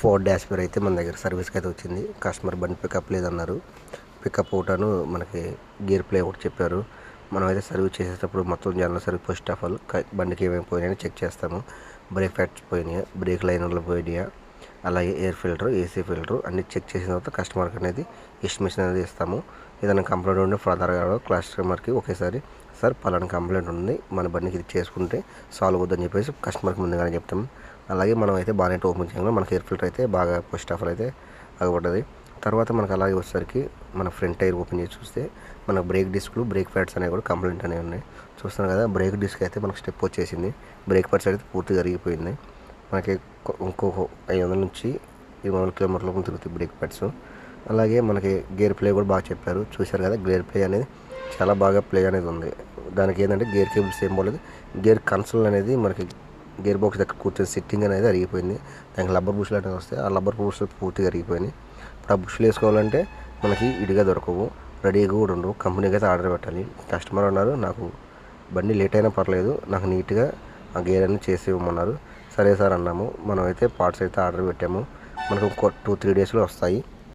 Ford డాష్బర్ అయితే మన దగ్గర సర్వీస్కి అయితే వచ్చింది. కస్టమర్ బండి పికప్ లేదన్నారు. పికప్ ఒకటాను మనకి గేర్ ప్లే ఒకటి చెప్పారు. మనం అయితే సర్వీస్ చేసేటప్పుడు మొత్తం general service first of all బండికి ఏమేమి పోయినాయని చెక్ చేస్తాము. బ్రేక్ ప్యాడ్స్ పోయినాయా, బ్రేక్ లైనర్లు పోయినాయా, అలాగే ఎయిర్ ఫిల్టర్, ఏసీ ఫిల్టర్ అన్ని చెక్ చేసిన తర్వాత కస్టమర్కి అనేది ఎస్టిమేషన్ అనేది ఇస్తాము. ఏదైనా కంప్లైంట్ ఉంటే ఫర్దర్గా కస్టమర్కి ఒకేసారి సార్ పలానా కంప్లైంట్ ఉంది, మన బండికి ఇది చేసుకుంటే సాల్వ్ అవుతుందని చెప్పేసి కస్టమర్కి ముందుగానే చెప్తాము. అలాగే మనం అయితే బానెట్ ఓపెన్ చేయడంలో మనకి ఎయిర్ ఫిల్టర్ అయితే బాగా ఫస్ట్ ఆఫ్ ఆల్ అయితే అగబడ్డది. తర్వాత మనకు అలాగే వచ్చేసరికి మన ఫ్రంట్ టైర్ ఓపెన్ చేసి చూస్తే మన బ్రేక్ డిస్క్లు, బ్రేక్ ప్యాడ్స్ అనేవి కూడా కంప్లైంట్ అనేవి ఉన్నాయి. చూస్తున్నాం కదా, బ్రేక్ డిస్క్ అయితే మనకు స్టెప్ వచ్చేసింది. బ్రేక్ ప్యాడ్స్ అయితే పూర్తిగా అరిగిపోయింది. మనకి ఇంకో 500 నుంచి 200 కిలోమీటర్ల లోపు తిరుగుతాయి బ్రేక్ ప్యాడ్స్. అలాగే మనకి గేర్ ప్లే కూడా బాగా చెప్పారు. చూశారు కదా, గేర్ ప్లే అనేది చాలా బాగా ప్లే అనేది ఉంది. దానికి ఏంటంటే గేర్ కేబుల్స్ ఏం పోలేదు. గేర్ కన్సోల్ అనేది మనకి గేర్ బాక్స్ దగ్గర కూర్చొని సెట్టింగ్ అనేది అరిగిపోయింది. దానికి రబ్బర్ బుష్లు అనేవి వస్తాయి. ఆ రబ్బర్ బుష్లు పూర్తిగా అరిగిపోయినాయి. ఇప్పుడు ఆ బుష్లు వేసుకోవాలంటే మనకి ఇడిగా దొరకవు, రెడీగా కూడా ఉండవు. కంపెనీకి అయితే ఆర్డర్ పెట్టాలి. కస్టమర్ అన్నారు, నాకు బండి లేట్ అయినా పర్లేదు, నాకు నీట్గా ఆ గేర్ అనేది చేసి ఇవ్వమన్నారు. సరే సార్ అన్నాము. మనం అయితే పార్ట్స్ అయితే ఆర్డర్ పెట్టాము. మనకు 2-3 డేస్లో వస్తాయి.